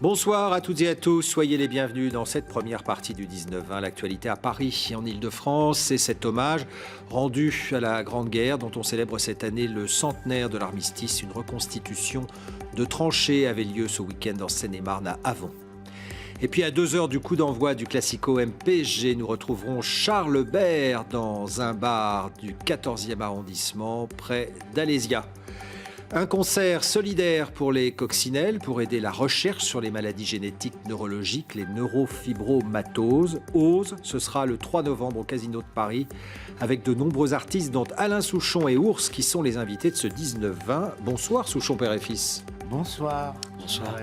Bonsoir à toutes et à tous, soyez les bienvenus dans cette première partie du 19-20. L'actualité à Paris et en Ile-de-France, c'est cet hommage rendu à la Grande Guerre dont on célèbre cette année le centenaire de l'armistice. Une reconstitution de tranchées avait lieu ce week-end en Seine-et-Marne à Avon. Et puis à 2 heures du coup d'envoi du Classico MPG, nous retrouverons Charles Bert dans un bar du 14e arrondissement près d'Alésia. Un concert solidaire pour les coccinelles pour aider la recherche sur les maladies génétiques neurologiques, les neurofibromatoses. OSE, ce sera le 3 novembre au Casino de Paris avec de nombreux artistes dont Alain Souchon et Ours qui sont les invités de ce 19-20. Bonsoir Souchon père et fils. Bonsoir. Bonsoir.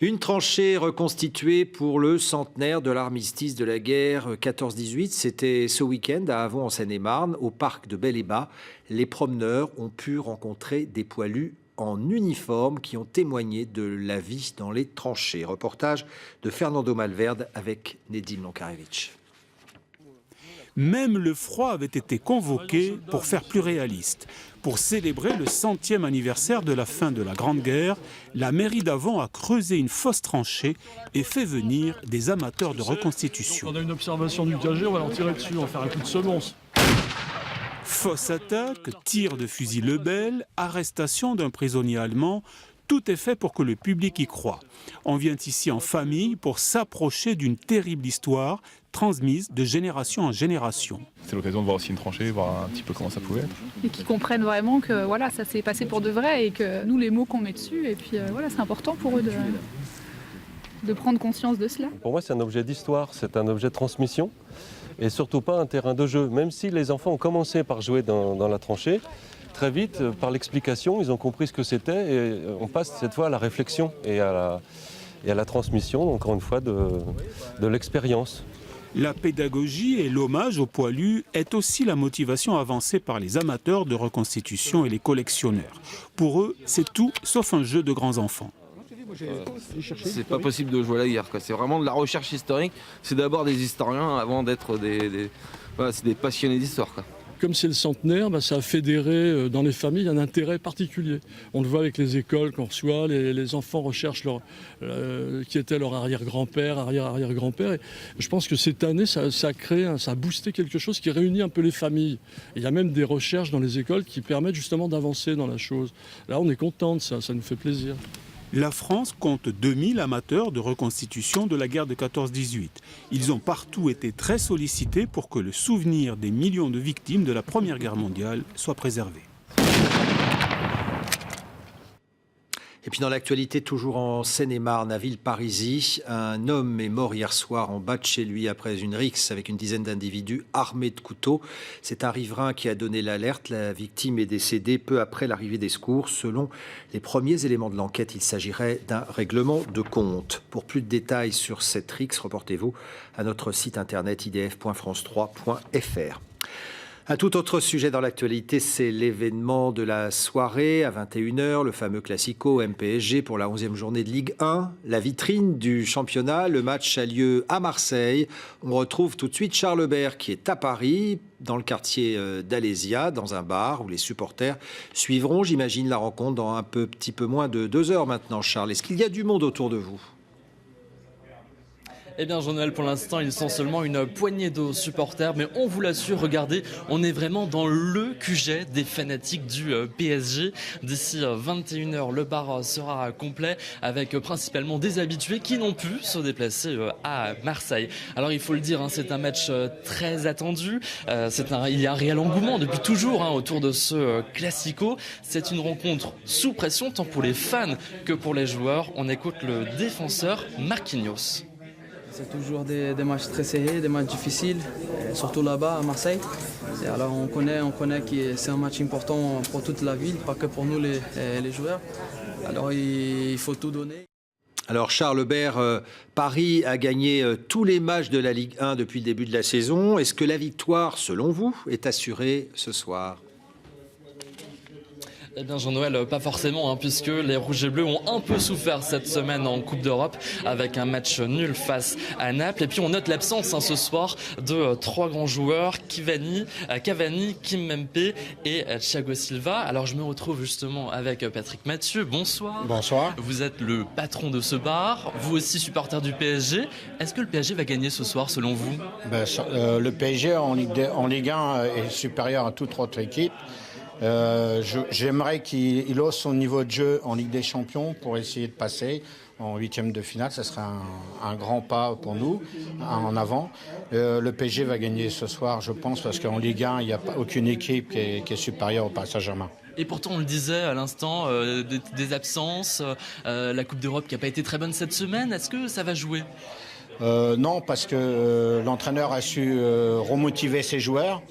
Une tranchée reconstituée pour le centenaire de l'armistice de la guerre 14-18. C'était ce week-end à Avon en Seine-et-Marne, au parc de Bel-et-Bas. Les promeneurs ont pu rencontrer des poilus en uniforme qui ont témoigné de la vie dans les tranchées. Reportage de Fernando Malverde avec Nedim Lonkarevitch. Même le froid avait été convoqué pour faire plus réaliste. Pour célébrer le 100e anniversaire de la fin de la Grande Guerre, la mairie d'Avon a creusé une fosse tranchée et fait venir des amateurs de reconstitution. On a une observation du KG, on va leur tirer dessus, on va faire un coup de semonce. Fausse attaque, tir de fusil Lebel, arrestation d'un prisonnier allemand, tout est fait pour que le public y croie. On vient ici en famille pour s'approcher d'une terrible histoire transmise de génération en génération. C'est l'occasion de voir aussi une tranchée, voir un petit peu comment ça pouvait être. Et qu'ils comprennent vraiment que voilà, ça s'est passé pour de vrai et que nous, les mots qu'on met dessus, et puis voilà, c'est important pour eux de prendre conscience de cela. Pour moi, c'est un objet d'histoire, c'est un objet de transmission et surtout pas un terrain de jeu. Même si les enfants ont commencé par jouer dans la tranchée, très vite, par l'explication, ils ont compris ce que c'était et on passe cette fois à la réflexion et à la transmission, encore une fois, de l'expérience. La pédagogie et l'hommage aux poilus est aussi la motivation avancée par les amateurs de reconstitution et les collectionneurs. Pour eux, c'est tout sauf un jeu de grands enfants. C'est pas possible de jouer à la guerre, quoi. C'est vraiment de la recherche historique. C'est d'abord des historiens avant d'être des passionnés d'histoire, quoi. Comme c'est le centenaire, ça a fédéré dans les familles un intérêt particulier. On le voit avec les écoles qu'on reçoit, les enfants recherchent qui était leur arrière-grand-père, arrière-arrière-grand-père. Et je pense que cette année, ça a boosté quelque chose qui réunit un peu les familles. Et il y a même des recherches dans les écoles qui permettent justement d'avancer dans la chose. Là, on est content de ça nous fait plaisir. La France compte 2000 amateurs de reconstitution de la guerre de 14-18. Ils ont partout été très sollicités pour que le souvenir des millions de victimes de la Première Guerre mondiale soit préservé. Et puis dans l'actualité, toujours en Seine-et-Marne, à Villeparisis, un homme est mort hier soir en bas de chez lui après une rixe avec une dizaine d'individus armés de couteaux. C'est un riverain qui a donné l'alerte. La victime est décédée peu après l'arrivée des secours. Selon les premiers éléments de l'enquête, il s'agirait d'un règlement de compte. Pour plus de détails sur cette rixe, reportez-vous à notre site internet idf.france3.fr. Un tout autre sujet dans l'actualité, c'est l'événement de la soirée à 21h, le fameux Classico MPSG pour la 11e journée de Ligue 1. La vitrine du championnat, le match a lieu à Marseille. On retrouve tout de suite Charles Bert qui est à Paris, dans le quartier d'Alésia, dans un bar où les supporters suivront, j'imagine, la rencontre dans un petit peu moins de 2 heures maintenant. Charles, est-ce qu'il y a du monde autour de vous ? Eh bien Jean-Noël, pour l'instant ils sont seulement une poignée de supporters, mais on vous l'assure, regardez, on est vraiment dans le QG des fanatiques du PSG. D'ici 21h, le bar sera complet avec principalement des habitués qui n'ont pu se déplacer à Marseille. Alors il faut le dire, c'est un match très attendu, il y a un réel engouement depuis toujours autour de ce Classico. C'est une rencontre sous pression tant pour les fans que pour les joueurs. On écoute le défenseur Marquinhos. C'est toujours des matchs très serrés, des matchs difficiles, surtout là-bas à Marseille. Et alors on connaît que c'est un match important pour toute la ville, pas que pour nous les joueurs. Alors il faut tout donner. Alors Charles Bert, Paris a gagné tous les matchs de la Ligue 1 depuis le début de la saison. Est-ce que la victoire, selon vous, est assurée ce soir ? Eh bien Jean-Noël, pas forcément, puisque les Rouges et Bleus ont un peu souffert cette semaine en Coupe d'Europe avec un match nul face à Naples. Et puis on note l'absence ce soir de 3 grands joueurs, Cavani, Kimpembe et Thiago Silva. Alors je me retrouve justement avec Patrick Mathieu. Bonsoir. Bonsoir. Vous êtes le patron de ce bar, vous aussi supporter du PSG. Est-ce que le PSG va gagner ce soir selon vous? Le PSG en Ligue 1 est supérieur à toute autre équipe. J'aimerais qu'il hausse son niveau de jeu en Ligue des Champions pour essayer de passer en 8e de finale. Ça serait un grand pas pour nous en avant. Le PSG va gagner ce soir, je pense, parce qu'en Ligue 1, il n'y a aucune équipe qui est supérieure au Paris Saint-Germain. Et pourtant, on le disait à l'instant, des absences, la Coupe d'Europe qui n'a pas été très bonne cette semaine. Est-ce que ça va jouer ? Non, parce que l'entraîneur a su remotiver ses joueurs.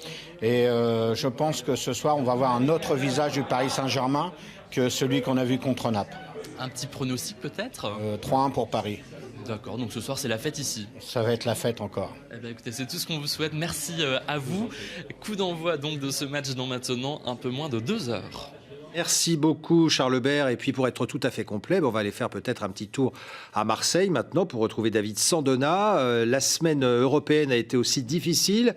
Et je pense que ce soir, on va voir un autre visage du Paris Saint-Germain que celui qu'on a vu contre Naples. Un petit pronostic peut-être 3-1 pour Paris. D'accord, donc ce soir c'est la fête ici. Ça va être la fête encore. Eh bien, écoutez, c'est tout ce qu'on vous souhaite. Merci à vous. Coup d'envoi donc de ce match dans maintenant un peu moins de 2 heures. Merci beaucoup Charles Bert. Et puis pour être tout à fait complet, on va aller faire peut-être un petit tour à Marseille maintenant pour retrouver David Sandona. La semaine européenne a été aussi difficile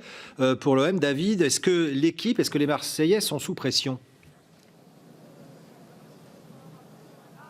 pour l'OM. David, est-ce que les Marseillais sont sous pression ?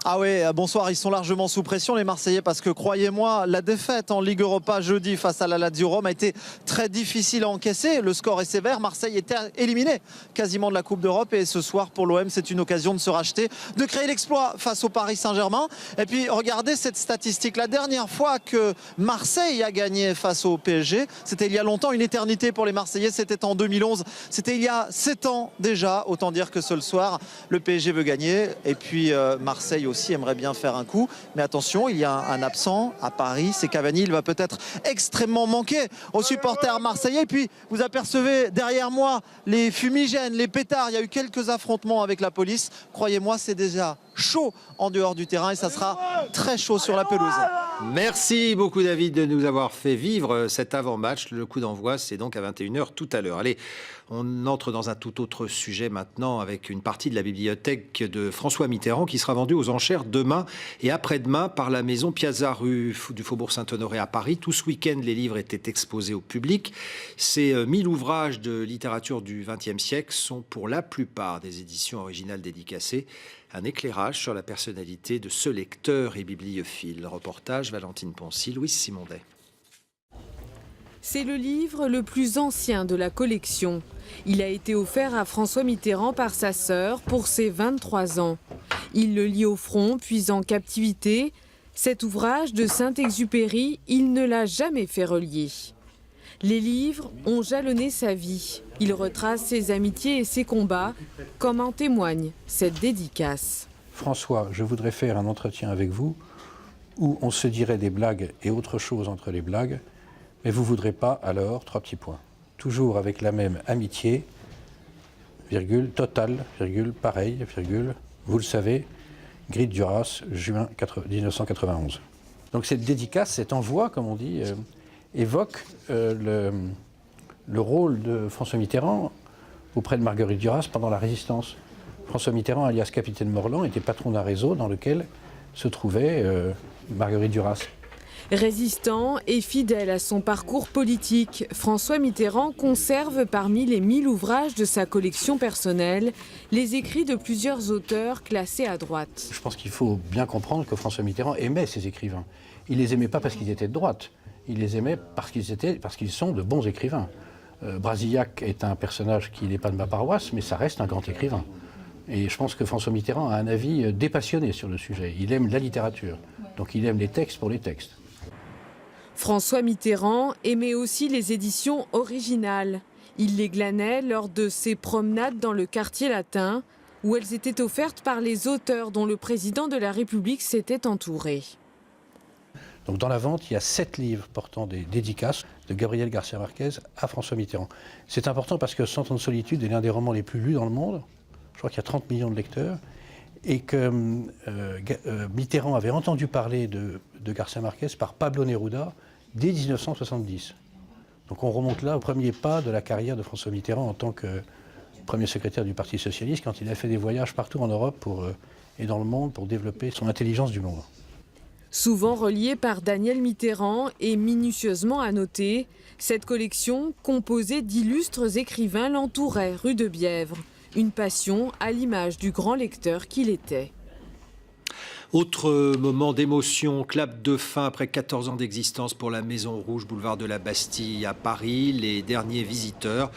Ah oui, bonsoir, ils sont largement sous pression les Marseillais parce que croyez-moi, la défaite en Ligue Europa jeudi face à la Lazio Rome a été très difficile à encaisser. Le score est sévère, Marseille était éliminé quasiment de la Coupe d'Europe et ce soir pour l'OM c'est une occasion de se racheter, de créer l'exploit face au Paris Saint-Germain. Et puis regardez cette statistique, la dernière fois que Marseille a gagné face au PSG, c'était il y a longtemps, une éternité pour les Marseillais, c'était en 2011, c'était il y a 7 ans déjà, autant dire que ce soir le PSG veut gagner et puis Marseille aussi aimerait bien faire un coup, mais attention, il y a un absent à Paris, c'est Cavani, il va peut-être extrêmement manquer aux supporters marseillais. Et puis vous apercevez derrière moi les fumigènes, les pétards, il y a eu quelques affrontements avec la police, croyez-moi c'est déjà chaud en dehors du terrain et ça sera très chaud sur la pelouse. Merci beaucoup David de nous avoir fait vivre cet avant-match. Le coup d'envoi c'est donc à 21h tout à l'heure. Allez, on entre dans un tout autre sujet maintenant avec une partie de la bibliothèque de François Mitterrand qui sera vendue aux enchères demain et après-demain par la maison Piazza rue du Faubourg Saint-Honoré à Paris. Tout ce week-end, les livres étaient exposés au public. Ces 1000 ouvrages de littérature du XXe siècle sont pour la plupart des éditions originales dédicacées. Un éclairage sur la personnalité de ce lecteur et bibliophile. Reportage Valentine Poncy, Louise Simondet. C'est le livre le plus ancien de la collection. Il a été offert à François Mitterrand par sa sœur pour ses 23 ans. Il le lit au front, puis en captivité. Cet ouvrage de Saint-Exupéry, il ne l'a jamais fait relier. Les livres ont jalonné sa vie. Il retrace ses amitiés et ses combats, comme en témoigne cette dédicace. François, je voudrais faire un entretien avec vous où on se dirait des blagues et autre chose entre les blagues, mais vous ne voudrez pas alors, 3 petits points. Toujours avec la même amitié, virgule, totale, virgule, pareil, virgule, vous le savez, Grille Duras, juin 1991. Donc cette dédicace, cet envoi, comme on dit, évoque le rôle de François Mitterrand auprès de Marguerite Duras pendant la Résistance. François Mitterrand, alias Capitaine Morland, était patron d'un réseau dans lequel se trouvait Marguerite Duras. Résistant et fidèle à son parcours politique, François Mitterrand conserve parmi les 1000 ouvrages de sa collection personnelle les écrits de plusieurs auteurs classés à droite. Je pense qu'il faut bien comprendre que François Mitterrand aimait ses écrivains. Il ne les aimait pas parce qu'ils étaient de droite, il les aimait parce qu'ils sont de bons écrivains. Brasillac est un personnage qui n'est pas de ma paroisse, mais ça reste un grand écrivain. Et je pense que François Mitterrand a un avis dépassionné sur le sujet. Il aime la littérature, donc il aime les textes pour les textes. François Mitterrand aimait aussi les éditions originales. Il les glanait lors de ses promenades dans le quartier latin, où elles étaient offertes par les auteurs dont le président de la République s'était entouré. Donc dans la vente, il y a 7 livres portant des dédicaces de Gabriel Garcia Marquez à François Mitterrand. C'est important parce que 100 ans de solitude est l'un des romans les plus lus dans le monde. Je crois qu'il y a 30 millions de lecteurs. Et que Mitterrand avait entendu parler de Garcia Marquez par Pablo Neruda dès 1970. Donc on remonte là au premier pas de la carrière de François Mitterrand en tant que premier secrétaire du Parti socialiste quand il a fait des voyages partout en Europe et dans le monde pour développer son intelligence d'humour. Souvent reliée par Daniel Mitterrand et minutieusement annotée, cette collection, composée d'illustres écrivains, l'entourait rue de Bièvre. Une passion à l'image du grand lecteur qu'il était. Autre moment d'émotion, clap de fin après 14 ans d'existence pour la Maison Rouge, boulevard de la Bastille à Paris. Les derniers visiteurs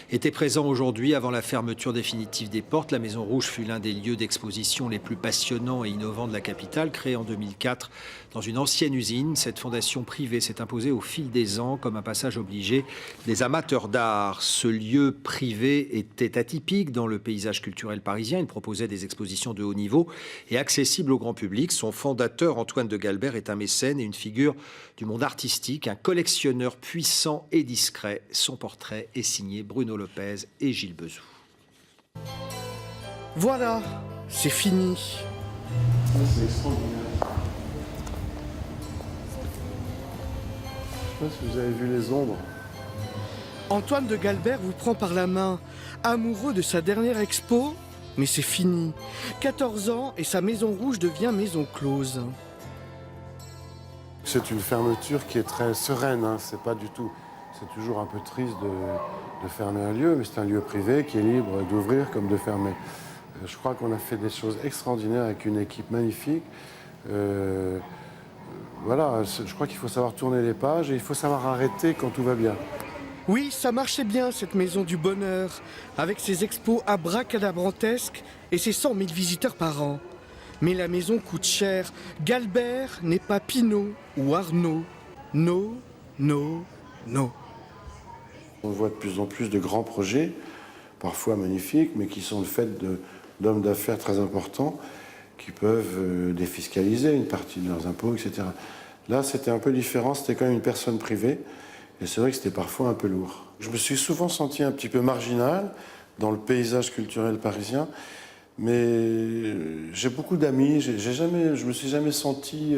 étaient présents aujourd'hui avant la fermeture définitive des portes. La Maison Rouge fut l'un des lieux d'exposition les plus passionnants et innovants de la capitale. Créée en 2004 dans une ancienne usine, cette fondation privée s'est imposée au fil des ans comme un passage obligé des amateurs d'art. Ce lieu privé était atypique dans le paysage culturel parisien. Il proposait des expositions de haut niveau et accessibles au grand public. Son fondateur, Antoine de Galbert, est un mécène et une figure du monde artistique, un collectionneur puissant et discret. Son portrait est signé Bruno Lopez et Gilles Bezou. Voilà, c'est fini. C'est extraordinaire. Je ne sais pas si vous avez vu les ombres. Antoine de Galbert vous prend par la main, amoureux de sa dernière expo. Mais c'est fini. 14 ans et sa Maison Rouge devient maison close. C'est une fermeture qui est très sereine, hein. C'est pas du tout. C'est toujours un peu triste de fermer un lieu, mais c'est un lieu privé qui est libre d'ouvrir comme de fermer. Je crois qu'on a fait des choses extraordinaires avec une équipe magnifique. Voilà, je crois qu'il faut savoir tourner les pages et il faut savoir arrêter quand tout va bien. Oui, ça marchait bien, cette maison du bonheur, avec ses expos abracadabrantesques et ses 100 000 visiteurs par an. Mais la maison coûte cher. Galbert n'est pas Pinault ou Arnaud. No, no, no. On voit de plus en plus de grands projets, parfois magnifiques, mais qui sont le fait d'hommes d'affaires très importants qui peuvent défiscaliser une partie de leurs impôts, etc. Là, c'était un peu différent, c'était quand même une personne privée. Et c'est vrai que c'était parfois un peu lourd. Je me suis souvent senti un petit peu marginal dans le paysage culturel parisien, mais j'ai beaucoup d'amis, je me suis jamais senti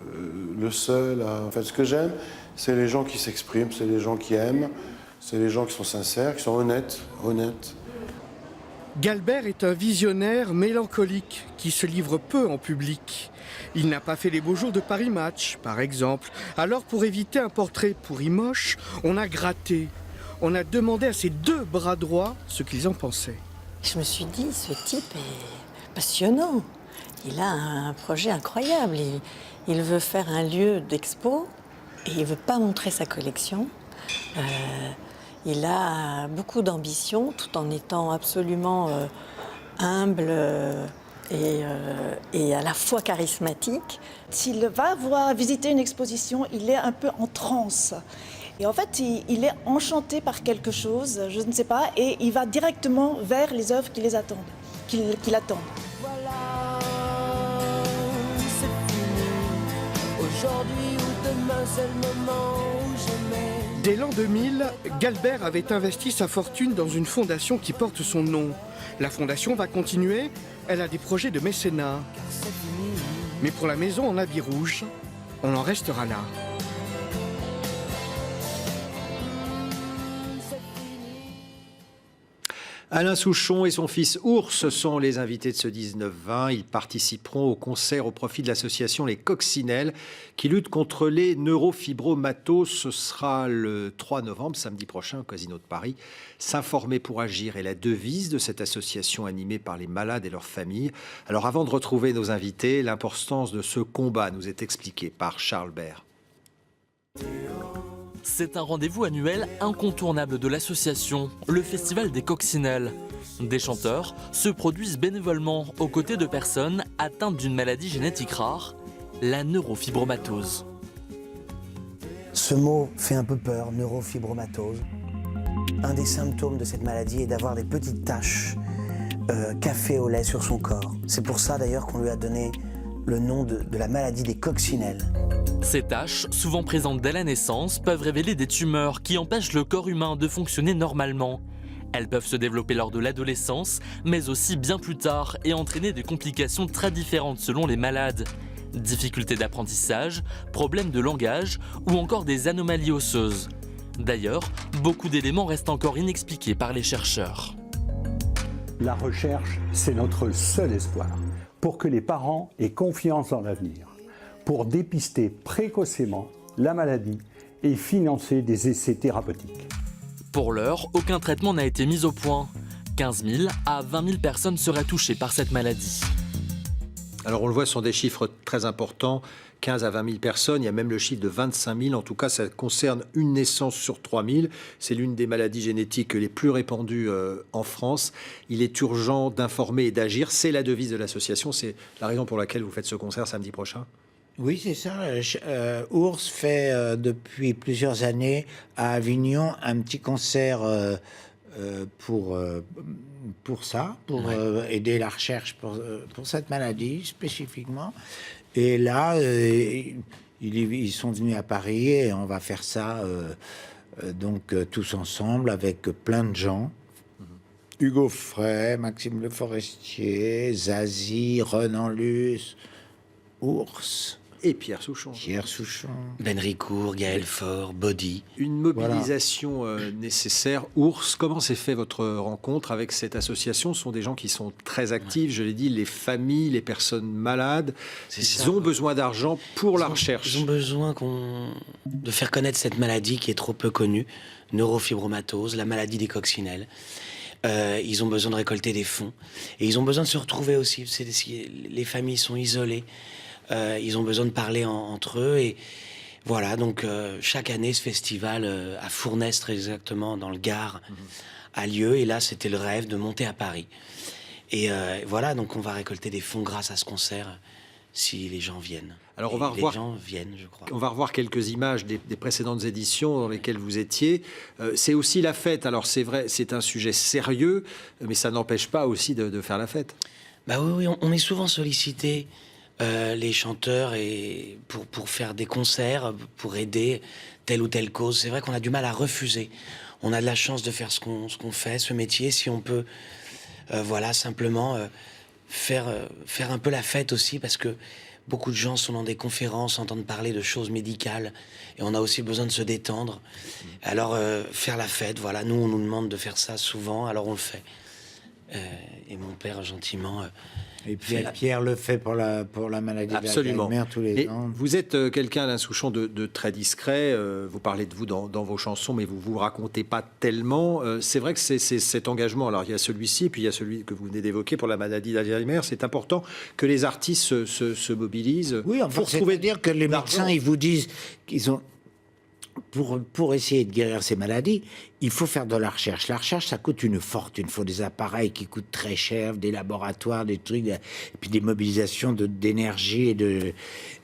le seul. En fait, ce que j'aime, c'est les gens qui s'expriment, c'est les gens qui aiment, c'est les gens qui sont sincères, qui sont honnêtes. Galbert est un visionnaire mélancolique qui se livre peu en public. Il n'a pas fait les beaux jours de Paris Match, par exemple. Alors, pour éviter un portrait pourri moche, on a gratté. On a demandé à ses deux bras droits ce qu'ils en pensaient. Je me suis dit, ce type est passionnant. Il a un projet incroyable. Il veut faire un lieu d'expo et il ne veut pas montrer sa collection. Il a beaucoup d'ambition tout en étant absolument humble et à la fois charismatique. S'il va visiter une exposition, il est un peu en transe. Et en fait, il est enchanté par quelque chose, je ne sais pas, et il va directement vers les œuvres qui l'attendent. Voilà, c'est fini. Aujourd'hui ou demain, c'est le moment où jamais. Dès l'an 2000, Galbert avait investi sa fortune dans une fondation qui porte son nom. La fondation va continuer, elle a des projets de mécénat. Mais pour la maison en habit rouge, on en restera là. Alain Souchon et son fils Ours sont les invités de ce 19-20. Ils participeront au concert au profit de l'association Les Coccinelles qui lutte contre les neurofibromatoses. Ce sera le 3 novembre, samedi prochain, au Casino de Paris. S'informer pour agir est la devise de cette association animée par les malades et leurs familles. Alors avant de retrouver nos invités, l'importance de ce combat nous est expliquée par Charles Bert. C'est un rendez-vous annuel incontournable de l'association, le Festival des Coccinelles. Des chanteurs se produisent bénévolement aux côtés de personnes atteintes d'une maladie génétique rare, la neurofibromatose. Ce mot fait un peu peur, neurofibromatose. Un des symptômes de cette maladie est d'avoir des petites taches café au lait sur son corps. C'est pour ça d'ailleurs qu'on lui a donné le nom de la maladie des coccinelles. Ces taches, souvent présentes dès la naissance, peuvent révéler des tumeurs qui empêchent le corps humain de fonctionner normalement. Elles peuvent se développer lors de l'adolescence, mais aussi bien plus tard et entraîner des complications très différentes selon les malades. Difficultés d'apprentissage, problèmes de langage ou encore des anomalies osseuses. D'ailleurs, beaucoup d'éléments restent encore inexpliqués par les chercheurs. La recherche, c'est notre seul espoir pour que les parents aient confiance dans l'avenir, pour dépister précocement la maladie et financer des essais thérapeutiques. Pour l'heure, aucun traitement n'a été mis au point. 15 000 à 20 000 personnes seraient touchées par cette maladie. Alors on le voit, ce sont des chiffres très importants, 15 à 20 000 personnes, il y a même le chiffre de 25 000, en tout cas ça concerne une naissance sur 3 000, c'est l'une des maladies génétiques les plus répandues en France. Il est urgent d'informer et d'agir, c'est la devise de l'association, c'est la raison pour laquelle vous faites ce concert samedi prochain. Oui, c'est ça. Ours fait depuis plusieurs années à Avignon un petit concert pour ça, pour aider la recherche pour cette maladie spécifiquement. Et là, ils sont venus à Paris et on va faire ça donc tous ensemble avec plein de gens. Hugo Frey, Maxime Le Forestier, Zazie, Renan Luce, Ours. Et Pierre Souchon. Ben Ricourt, Gaël Faure, Body. Une mobilisation nécessaire. Ours, comment s'est fait votre rencontre avec cette association? Ce sont des gens qui sont très actifs, je l'ai dit, les familles, les personnes malades. Ils ont besoin d'argent pour la recherche. Ils ont besoin de faire connaître cette maladie qui est trop peu connue, neurofibromatose, la maladie des coccinelles. Ils ont besoin de récolter des fonds. Et ils ont besoin de se retrouver aussi. Les familles sont isolées. Ils ont besoin de parler entre eux et voilà, donc chaque année ce festival à Fournes très exactement dans le Gard a lieu et là c'était le rêve de monter à Paris et voilà, donc on va récolter des fonds grâce à ce concert si les gens viennent. Alors les gens viennent, je crois. On va revoir quelques images des précédentes éditions dans lesquelles vous étiez. C'est aussi la fête, alors c'est vrai, c'est un sujet sérieux, mais ça n'empêche pas aussi de faire la fête. Bah oui, on est souvent sollicité. Les chanteurs et pour faire des concerts, pour aider telle ou telle cause. C'est vrai qu'on a du mal à refuser. On a de la chance de faire ce qu'on fait, ce métier, si on peut voilà, simplement faire un peu la fête aussi, parce que beaucoup de gens sont dans des conférences, entendent parler de choses médicales, et on a aussi besoin de se détendre. Alors, faire la fête, voilà, nous, on nous demande de faire ça souvent, alors on le fait. Et mon père, gentiment... Et Pierre le fait pour la maladie d'Alzheimer tous les ans. Vous êtes quelqu'un, Alain Souchon, de très discret. Vous parlez de vous dans vos chansons, mais vous vous racontez pas tellement. C'est vrai que c'est cet engagement. Alors, il y a celui-ci, puis il y a celui que vous venez d'évoquer pour la maladie d'Alzheimer. C'est important que les artistes se mobilisent. Oui, enfin, c'est-à-dire que les médecins, ils vous disent qu'ils ont... Pour essayer de guérir ces maladies, il faut faire de la recherche. La recherche, ça coûte une fortune. Il faut des appareils qui coûtent très cher, des laboratoires, des trucs, et puis des mobilisations d'énergie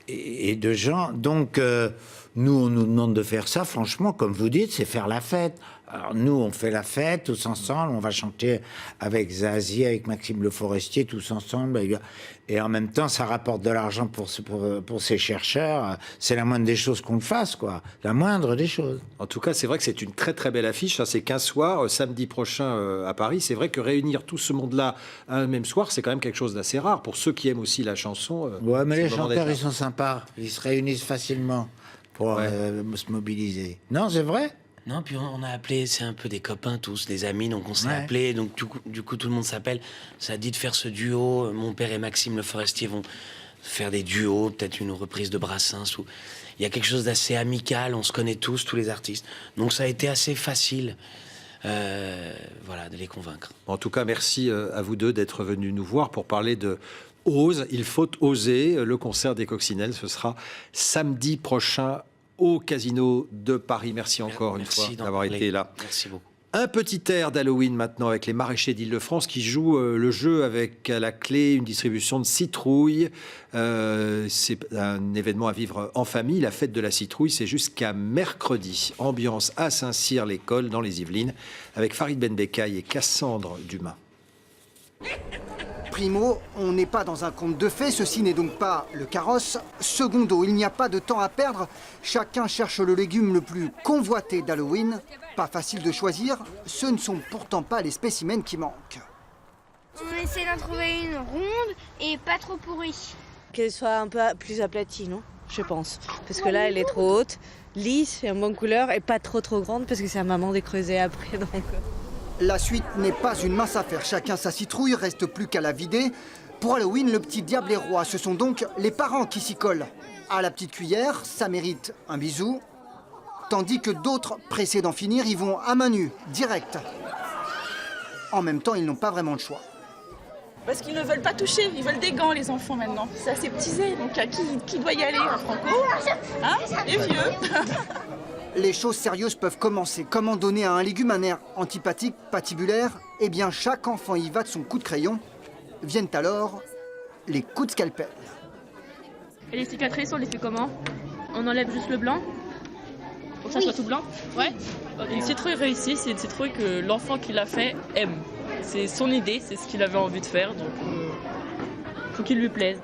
et de gens. Donc, nous, on nous demande de faire ça. Franchement, comme vous dites, c'est faire la fête. Alors, nous, on fait la fête tous ensemble. On va chanter avec Zazie, avec Maxime Le Forestier, tous ensemble. Et en même temps, ça rapporte de l'argent pour ces chercheurs. C'est la moindre des choses qu'on le fasse, quoi. La moindre des choses. En tout cas, c'est vrai que c'est une très très belle affiche. C'est 15 soirs, samedi prochain à Paris. C'est vrai que réunir tout ce monde-là un même soir, c'est quand même quelque chose d'assez rare. Pour ceux qui aiment aussi la chanson... ouais, mais les chanteurs, ils sont sympas. Ils se réunissent facilement pour se mobiliser. Non, c'est vrai. Non, puis on a appelé, c'est un peu des copains tous, des amis, donc on s'est appelé, donc du coup tout le monde s'appelle. Ça a dit de faire ce duo. Mon père et Maxime Le Forestier vont faire des duos, peut-être une reprise de Brassens. Il y a quelque chose d'assez amical, on se connaît tous les artistes. Donc ça a été assez facile voilà, de les convaincre. En tout cas, merci à vous deux d'être venus nous voir pour parler de Ose. Il faut oser. Le concert des Coccinelles, ce sera samedi prochain au Casino de Paris. Merci encore une fois d'avoir été là. Merci beaucoup. Un petit air d'Halloween maintenant avec les maraîchers d'Île-de-France qui jouent le jeu avec à la clé une distribution de citrouilles. C'est un événement à vivre en famille. La fête de la citrouille, c'est jusqu'à mercredi. Ambiance à Saint-Cyr-l'École dans les Yvelines avec Farid Benbekay et Cassandre Dumas. Primo, on n'est pas dans un conte de fées, ceci n'est donc pas le carrosse. Secondo, il n'y a pas de temps à perdre. Chacun cherche le légume le plus convoité d'Halloween. Pas facile de choisir, ce ne sont pourtant pas les spécimens qui manquent. On essaie d'en trouver une ronde et pas trop pourrie. Qu'elle soit un peu plus aplatie, non? je pense. Parce que là, elle est trop haute, lisse, une bonne couleur et pas trop grande parce que c'est à maman de creuser après. Donc. La suite n'est pas une mince affaire. Chacun sa citrouille, reste plus qu'à la vider. Pour Halloween, le petit diable est roi. Ce sont donc les parents qui s'y collent. À la petite cuillère, ça mérite un bisou. Tandis que d'autres, pressés d'en finir, y vont à main nue, direct. En même temps, ils n'ont pas vraiment le choix. Parce qu'ils ne veulent pas toucher, ils veulent des gants les enfants maintenant. C'est aseptisé, donc qui doit y aller? Un Franco, hein? Les vieux. Les choses sérieuses peuvent commencer. Comment donner à un légume un air antipathique, patibulaire? Eh bien, chaque enfant y va de son coup de crayon. Viennent alors les coups de scalpel. Et les cicatrices, on les fait comment? On enlève juste le blanc? Pour que ça soit tout blanc? Ouais. Une citrouille réussie, c'est une citrouille que l'enfant qui l'a fait aime. C'est son idée, c'est ce qu'il avait envie de faire, donc faut qu'il lui plaise.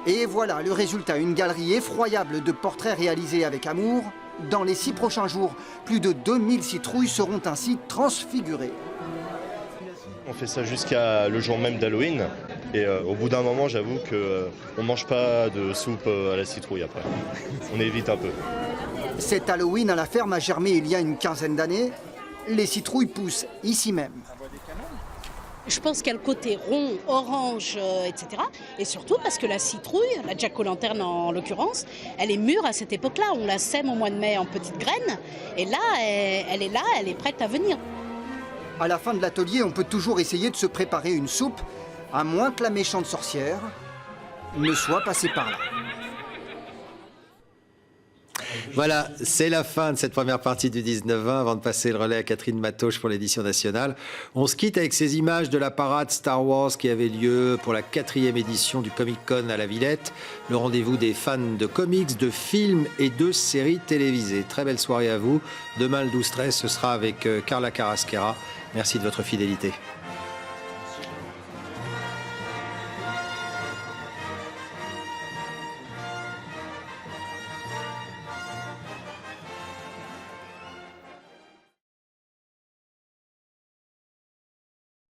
Et voilà le résultat, une galerie effroyable de portraits réalisés avec amour. Dans les 6 prochains jours, plus de 2000 citrouilles seront ainsi transfigurées. On fait ça jusqu'à le jour même d'Halloween. Et au bout d'un moment, j'avoue qu'on ne mange pas de soupe à la citrouille après. On évite un peu. Cet Halloween à la ferme a germé il y a une quinzaine d'années. Les citrouilles poussent ici même. Je pense qu'il y a le côté rond, orange, etc. Et surtout parce que la citrouille, la jack-o'-lanterne en l'occurrence, elle est mûre à cette époque-là. On la sème au mois de mai en petites graines. Et là, elle est prête à venir. À la fin de l'atelier, on peut toujours essayer de se préparer une soupe, à moins que la méchante sorcière ne soit passée par là. Voilà, c'est la fin de cette première partie du 19-20. Avant de passer le relais à Catherine Matoche pour l'édition nationale, on se quitte avec ces images de la parade Star Wars qui avait lieu pour la 4e édition du Comic-Con à la Villette. Le rendez-vous des fans de comics, de films et de séries télévisées. Très belle soirée à vous. Demain, le 12-13, ce sera avec Carla Carrasquera. Merci de votre fidélité.